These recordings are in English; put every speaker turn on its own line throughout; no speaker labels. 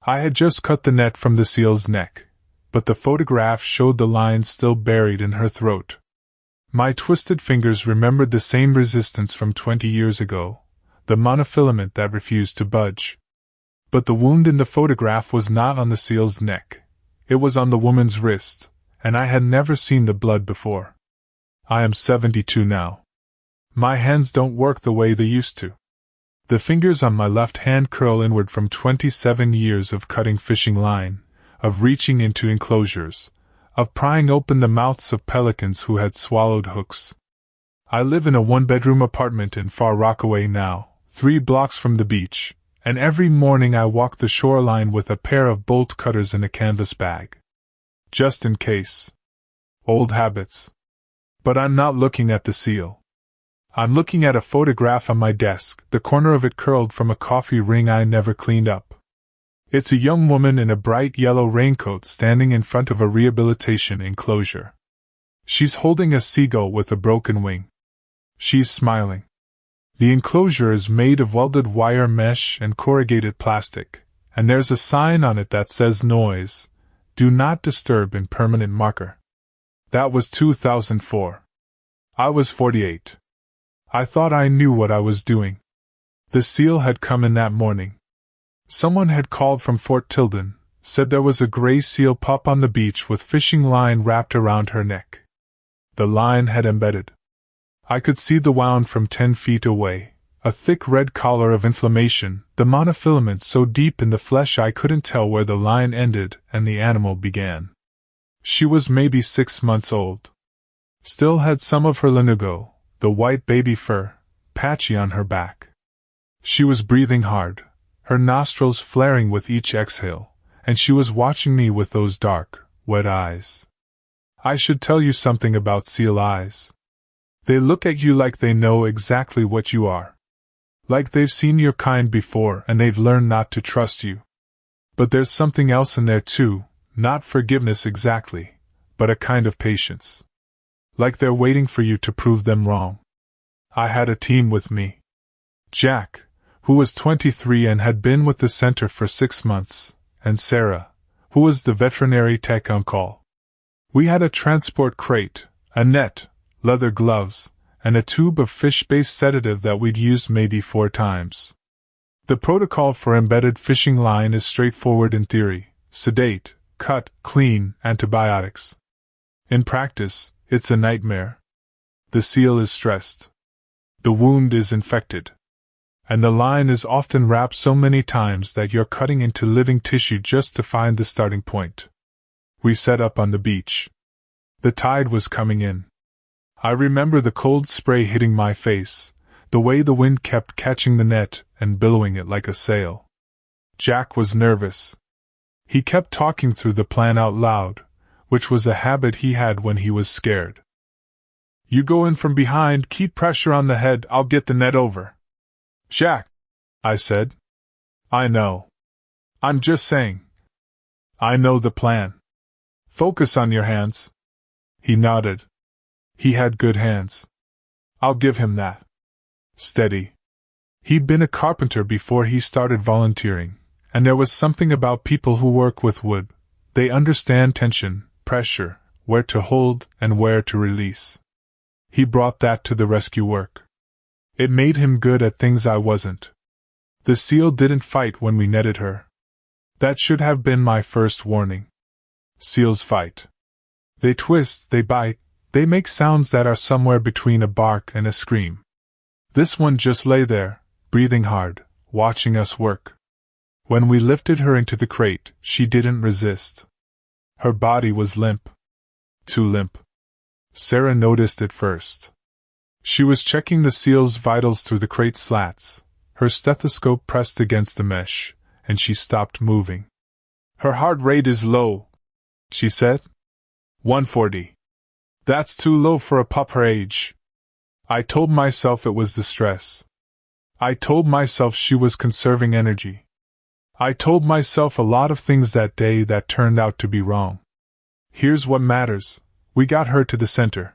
I had just cut the net from the seal's neck, but the photograph showed the line still buried in her throat. My twisted fingers remembered the same resistance from 20 years ago, the monofilament that refused to budge. But the wound in the photograph was not on the seal's neck. It was on the woman's wrist, and I had never seen the blood before. I am 72 now. My hands don't work the way they used to. The fingers on my left hand curl inward from 27 years of cutting fishing line, of reaching into enclosures, of prying open the mouths of pelicans who had swallowed hooks. I live in a one-bedroom apartment in Far Rockaway now, 3 blocks from the beach, and every morning I walk the shoreline with a pair of bolt cutters in a canvas bag. Just in case. Old habits. But I'm not looking at the seal. I'm looking at a photograph on my desk, the corner of it curled from a coffee ring I never cleaned up. It's a young woman in a bright yellow raincoat standing in front of a rehabilitation enclosure. She's holding a seagull with a broken wing. She's smiling. The enclosure is made of welded wire mesh and corrugated plastic, and there's a sign on it that says noise, do not disturb in permanent marker. That was 2004. I was 48. I thought I knew what I was doing. The seal had come in that morning. Someone had called from Fort Tilden, said there was a gray seal pup on the beach with fishing line wrapped around her neck. The line had embedded. I could see the wound from 10 feet away, a thick red collar of inflammation, the monofilament so deep in the flesh I couldn't tell where the line ended and the animal began. She was maybe 6 months old. Still had some of her lanugo, the white baby fur, patchy on her back. She was breathing hard, her nostrils flaring with each exhale, and she was watching me with those dark, wet eyes. I should tell you something about seal eyes. They look at you like they know exactly what you are. Like they've seen your kind before and they've learned not to trust you. But there's something else in there too, not forgiveness exactly, but a kind of patience. Like they're waiting for you to prove them wrong. I had a team with me. Jack, who was 23 and had been with the center for 6 months, and Sarah, who was the veterinary tech on call. We had a transport crate, a net, leather gloves, and a tube of fish-based sedative that we'd used maybe 4 times. The protocol for embedded fishing line is straightforward in theory: sedate, cut, clean, antibiotics. In practice, it's a nightmare. The seal is stressed. The wound is infected. And the line is often wrapped so many times that you're cutting into living tissue just to find the starting point. We set up on the beach. The tide was coming in. I remember the cold spray hitting my face, the way the wind kept catching the net and billowing it like a sail. Jack was nervous. He kept talking through the plan out loud, which was a habit he had when he was scared. You go in from behind, keep pressure on the head, I'll get the net over. Jack, I said. I know. I'm just saying. I know the plan. Focus on your hands. He nodded. He had good hands. I'll give him that. Steady. He'd been a carpenter before he started volunteering, and there was something about people who work with wood. They understand tension, pressure, where to hold and where to release. He brought that to the rescue work. It made him good at things I wasn't. The seal didn't fight when we netted her. That should have been my first warning. Seals fight. They twist, they bite, they make sounds that are somewhere between a bark and a scream. This one just lay there, breathing hard, watching us work. When we lifted her into the crate, she didn't resist. Her body was limp. Too limp. Sarah noticed it first. She was checking the seal's vitals through the crate slats, her stethoscope pressed against the mesh, and she stopped moving. Her heart rate is low, she said. 140. That's too low for a pup her age. I told myself it was the stress. I told myself she was conserving energy. I told myself a lot of things that day that turned out to be wrong. Here's what matters: we got her to the center.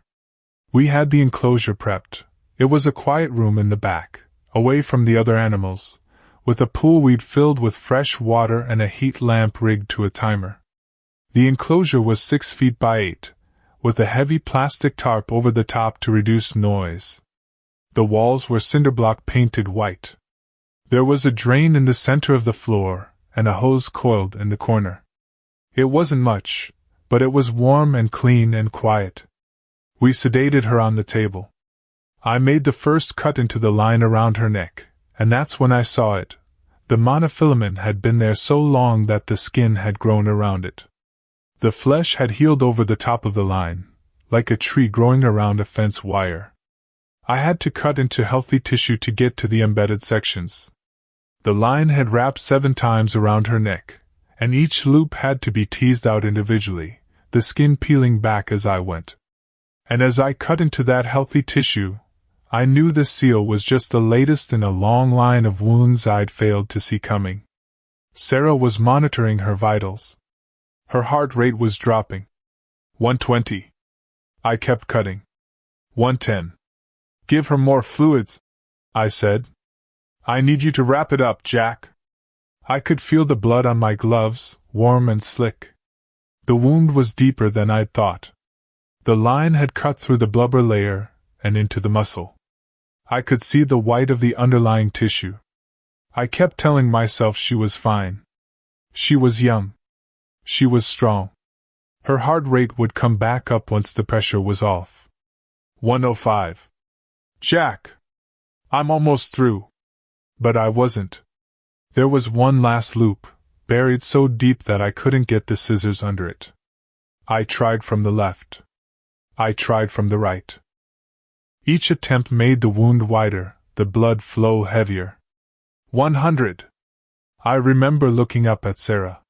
We had the enclosure prepped. It was a quiet room in the back, away from the other animals, with a pool we'd filled with fresh water and a heat lamp rigged to a timer. The enclosure was 6 feet by 8, with a heavy plastic tarp over the top to reduce noise. The walls were cinderblock painted white. There was a drain in the center of the floor, and a hose coiled in the corner. It wasn't much, but it was warm and clean and quiet. We sedated her on the table. I made the first cut into the line around her neck, and that's when I saw it. The monofilament had been there so long that the skin had grown around it. The flesh had healed over the top of the line, like a tree growing around a fence wire. I had to cut into healthy tissue to get to the embedded sections. The line had wrapped 7 times around her neck, and each loop had to be teased out individually, the skin peeling back as I went. And as I cut into that healthy tissue, I knew the seal was just the latest in a long line of wounds I'd failed to see coming. Sarah was monitoring her vitals. Her heart rate was dropping. 120. I kept cutting. 110. Give her more fluids, I said. I need you to wrap it up, Jack. I could feel the blood on my gloves, warm and slick. The wound was deeper than I'd thought. The line had cut through the blubber layer and into the muscle. I could see the white of the underlying tissue. I kept telling myself she was fine. She was young. She was strong. Her heart rate would come back up once the pressure was off. 105. Jack! I'm almost through. But I wasn't. There was one last loop, buried so deep that I couldn't get the scissors under it. I tried from the left. I tried from the right. Each attempt made the wound wider, the blood flow heavier. 100. I remember looking up at Sarah.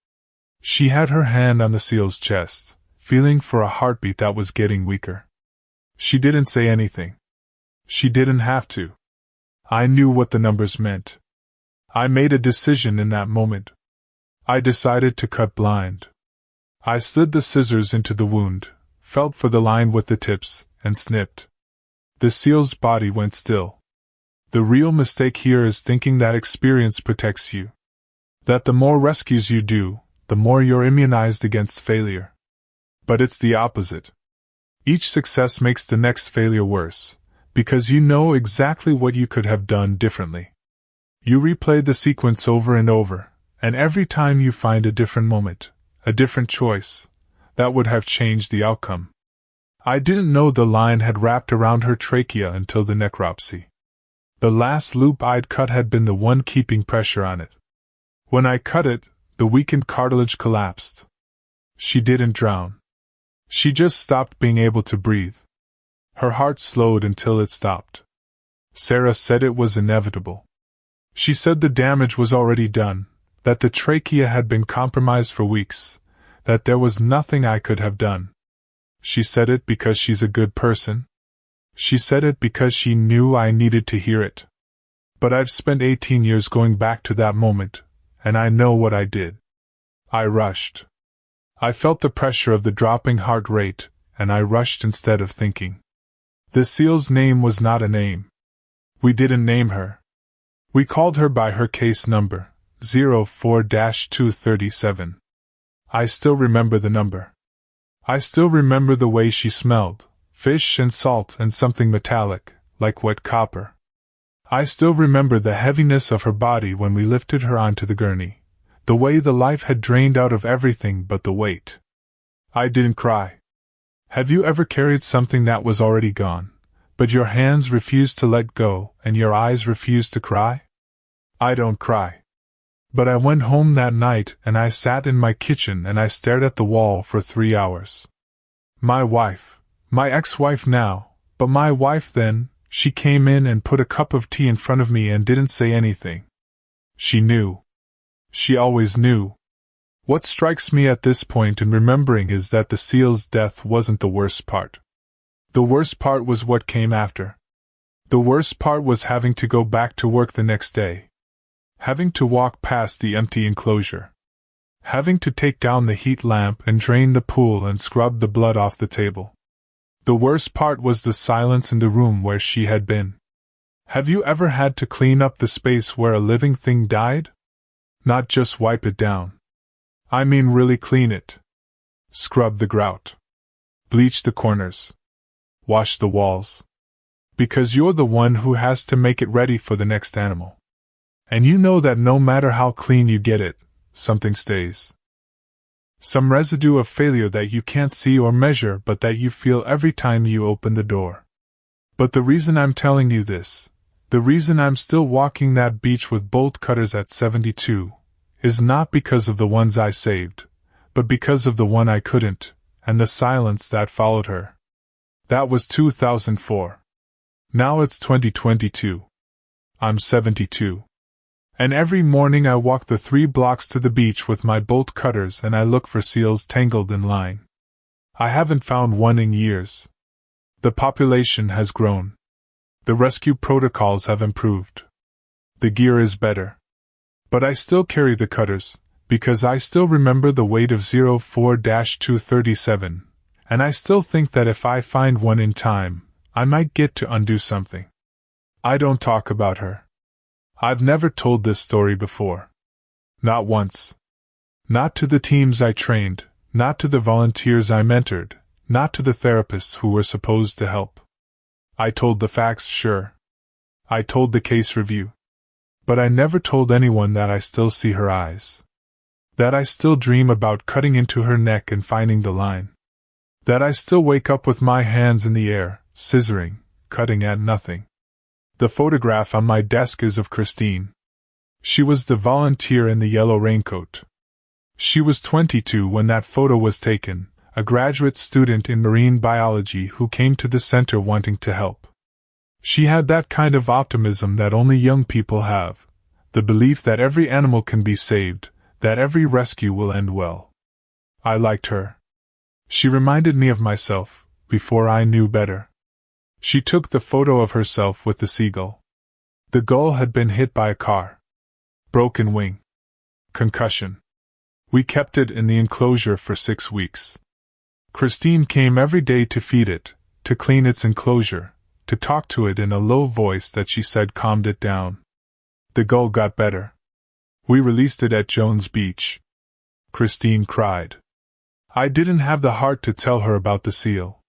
She had her hand on the seal's chest, feeling for a heartbeat that was getting weaker. She didn't say anything. She didn't have to. I knew what the numbers meant. I made a decision in that moment. I decided to cut blind. I slid the scissors into the wound, felt for the line with the tips, and snipped. The seal's body went still. The real mistake here is thinking that experience protects you. That the more rescues you do, the more you're immunized against failure. But it's the opposite. Each success makes the next failure worse, because you know exactly what you could have done differently. You replay the sequence over and over, and every time you find a different moment, a different choice, that would have changed the outcome. I didn't know the line had wrapped around her trachea until the necropsy. The last loop I'd cut had been the one keeping pressure on it. When I cut it, the weakened cartilage collapsed. She didn't drown. She just stopped being able to breathe. Her heart slowed until it stopped. Sarah said it was inevitable. She said the damage was already done, that the trachea had been compromised for weeks, that there was nothing I could have done. She said it because she's a good person. She said it because she knew I needed to hear it. But I've spent 18 years going back to that moment, and I know what I did. I rushed. I felt the pressure of the dropping heart rate, and I rushed instead of thinking. The seal's name was not a name. We didn't name her. We called her by her case number, 04-237. I still remember the number. I still remember the way she smelled, fish and salt and something metallic, like wet copper. I still remember the heaviness of her body when we lifted her onto the gurney, the way the life had drained out of everything but the weight. I didn't cry. Have you ever carried something that was already gone, but your hands refused to let go and your eyes refused to cry? I don't cry. But I went home that night and I sat in my kitchen and I stared at the wall for 3 hours. My wife, my ex-wife now, but my wife then, she came in and put a cup of tea in front of me and didn't say anything. She knew. She always knew. What strikes me at this point in remembering is that the seal's death wasn't the worst part. The worst part was what came after. The worst part was having to go back to work the next day. Having to walk past the empty enclosure. Having to take down the heat lamp and drain the pool and scrub the blood off the table. The worst part was the silence in the room where she had been. Have you ever had to clean up the space where a living thing died? Not just wipe it down. I mean really clean it. Scrub the grout. Bleach the corners. Wash the walls. Because you're the one who has to make it ready for the next animal. And you know that no matter how clean you get it, something stays. Some residue of failure that you can't see or measure but that you feel every time you open the door. But the reason I'm telling you this, the reason I'm still walking that beach with bolt cutters at 72, is not because of the ones I saved, but because of the one I couldn't, and the silence that followed her. That was 2004. Now it's 2022. I'm 72. And every morning I walk the 3 blocks to the beach with my bolt cutters and I look for seals tangled in line. I haven't found one in years. The population has grown. The rescue protocols have improved. The gear is better. But I still carry the cutters, because I still remember the weight of 04-237, and I still think that if I find one in time, I might get to undo something. I don't talk about her. I've never told this story before. Not once. Not to the teams I trained, not to the volunteers I mentored, not to the therapists who were supposed to help. I told the facts, sure. I told the case review. But I never told anyone that I still see her eyes. That I still dream about cutting into her neck and finding the line. That I still wake up with my hands in the air, scissoring, cutting at nothing. The photograph on my desk is of Christine. She was the volunteer in the yellow raincoat. She was 22 when that photo was taken, a graduate student in marine biology who came to the center wanting to help. She had that kind of optimism that only young people have, the belief that every animal can be saved, that every rescue will end well. I liked her. She reminded me of myself, before I knew better. She took the photo of herself with the seagull. The gull had been hit by a car. Broken wing. Concussion. We kept it in the enclosure for 6 weeks. Christine came every day to feed it, to clean its enclosure, to talk to it in a low voice that she said calmed it down. The gull got better. We released it at Jones Beach. Christine cried. I didn't have the heart to tell her about the seal.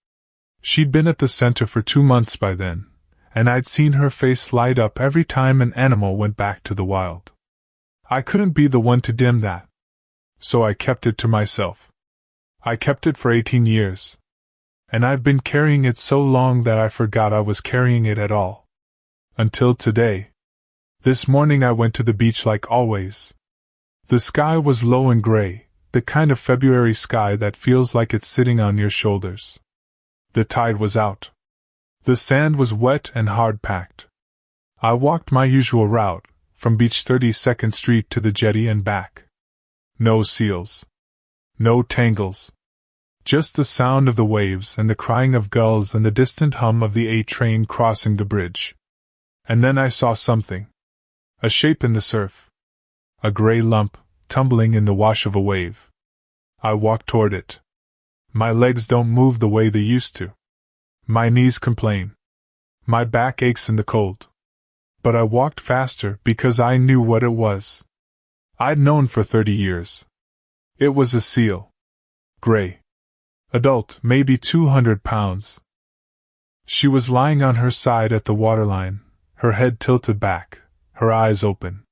She'd been at the center for 2 months by then, and I'd seen her face light up every time an animal went back to the wild. I couldn't be the one to dim that. So I kept it to myself. I kept it for 18 years. And I've been carrying it so long that I forgot I was carrying it at all. Until today. This morning I went to the beach like always. The sky was low and gray, the kind of February sky that feels like it's sitting on your shoulders. The tide was out. The sand was wet and hard-packed. I walked my usual route, from Beach 32nd Street to the jetty and back. No seals. No tangles. Just the sound of the waves and the crying of gulls and the distant hum of the A train crossing the bridge. And then I saw something. A shape in the surf. A gray lump, tumbling in the wash of a wave. I walked toward it. My legs don't move the way they used to. My knees complain. My back aches in the cold. But I walked faster because I knew what it was. I'd known for 30 years. It was a seal. Gray. Adult, maybe 200 pounds. She was lying on her side at the waterline, her head tilted back, her eyes open.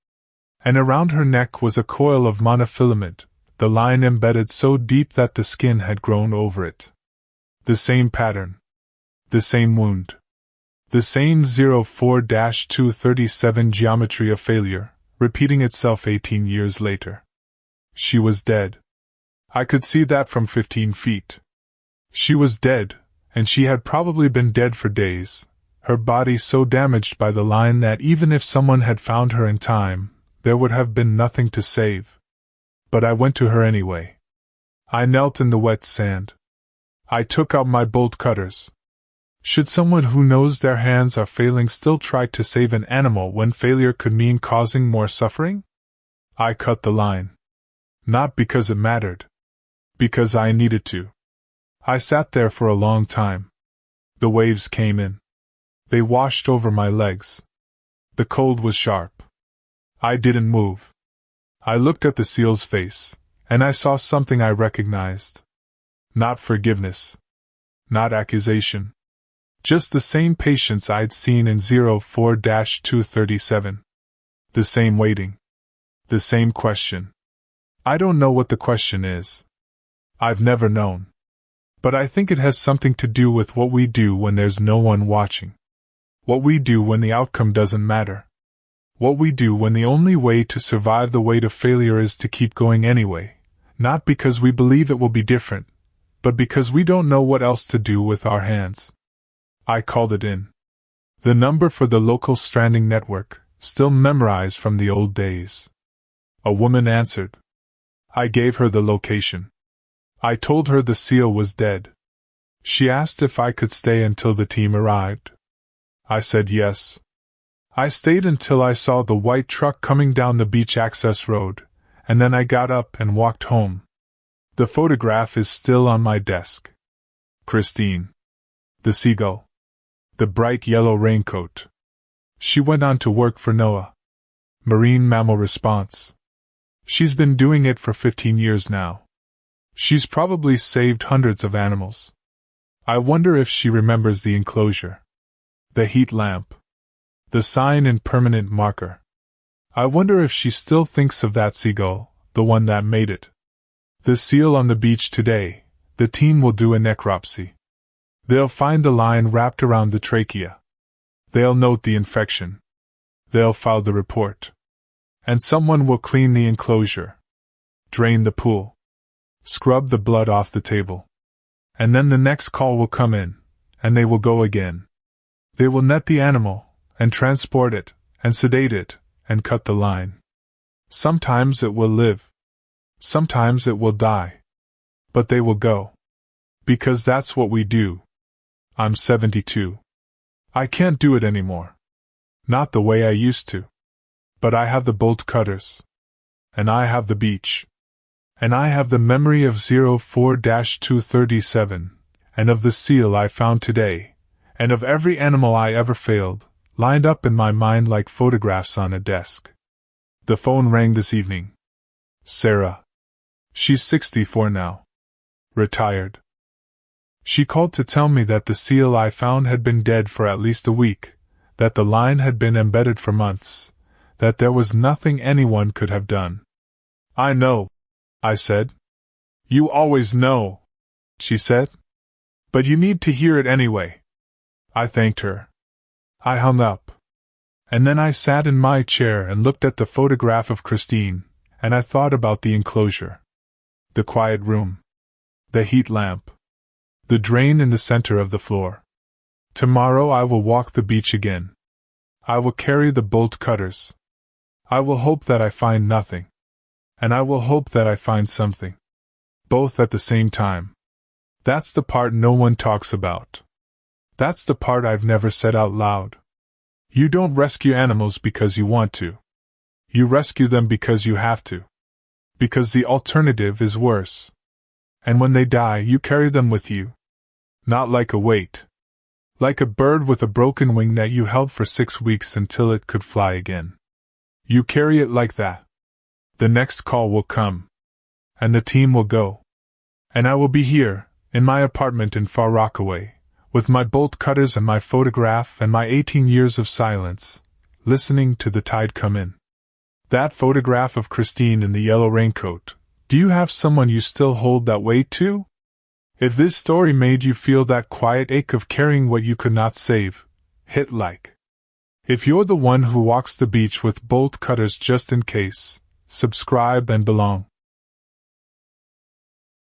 And around her neck was a coil of monofilament, the line embedded so deep that the skin had grown over it. The same pattern. The same wound. The same 04-237 geometry of failure, repeating itself 18 years later. She was dead. I could see that from 15 feet. She was dead, and she had probably been dead for days, her body so damaged by the line that even if someone had found her in time, there would have been nothing to save. But I went to her anyway. I knelt in the wet sand. I took out my bolt cutters. Should someone who knows their hands are failing still try to save an animal when failure could mean causing more suffering? I cut the line. Not because it mattered. Because I needed to. I sat there for a long time. The waves came in. They washed over my legs, The cold was sharp. I didn't move. I looked at the seal's face, and I saw something I recognized. Not forgiveness. Not accusation. Just the same patience I'd seen in 04-237. The same waiting. The same question. I don't know what the question is. I've never known. But I think it has something to do with what we do when there's no one watching. What we do when the outcome doesn't matter. What we do when the only way to survive the weight of failure is to keep going anyway, not because we believe it will be different, but because we don't know what else to do with our hands. I called it in. The number for the local stranding network, still memorized from the old days. A woman answered. I gave her the location. I told her the seal was dead. She asked if I could stay until the team arrived. I said yes. I stayed until I saw the white truck coming down the beach access road, and then I got up and walked home. The photograph is still on my desk. Christine. The seagull. The bright yellow raincoat. She went on to work for NOAA. Marine Mammal Response. She's been doing it for 15 years now. She's probably saved hundreds of animals. I wonder if she remembers the enclosure. The heat lamp. The sign and permanent marker. I wonder if she still thinks of that seagull, the one that made it. The seal on the beach today, the team will do a necropsy. They'll find the line wrapped around the trachea. They'll note the infection. They'll file the report. And someone will clean the enclosure. Drain the pool. Scrub the blood off the table. And then the next call will come in, and they will go again. They will net the animal, and transport it, and sedate it, and cut the line. Sometimes it will live. Sometimes it will die. But they will go. Because that's what we do. I'm 72. I can't do it anymore. Not the way I used to. But I have the bolt cutters. And I have the beach. And I have the memory of 04-237, and of the seal I found today, and of every animal I ever failed, lined up in my mind like photographs on a desk. The phone rang this evening. Sarah. She's 64 now. Retired. She called to tell me that the seal I found had been dead for at least a week, that the line had been embedded for months, that there was nothing anyone could have done. I know, I said. You always know, she said. But you need to hear it anyway. I thanked her. I hung up. And then I sat in my chair and looked at the photograph of Christine, and I thought about the enclosure. The quiet room. The heat lamp. The drain in the center of the floor. Tomorrow I will walk the beach again. I will carry the bolt cutters. I will hope that I find nothing. And I will hope that I find something. Both at the same time. That's the part no one talks about. That's the part I've never said out loud. You don't rescue animals because you want to. You rescue them because you have to. Because the alternative is worse. And when they die, you carry them with you. Not like a weight. Like a bird with a broken wing that you held for 6 weeks until it could fly again. You carry it like that. The next call will come. And the team will go. And I will be here, in my apartment in Far Rockaway, with my bolt cutters and my photograph and my 18 years of silence, listening to the tide come in. That photograph of Christine in the yellow raincoat, do you have someone you still hold that weight to? If this story made you feel that quiet ache of carrying what you could not save, hit like. If you're the one who walks the beach with bolt cutters just in case, subscribe and belong.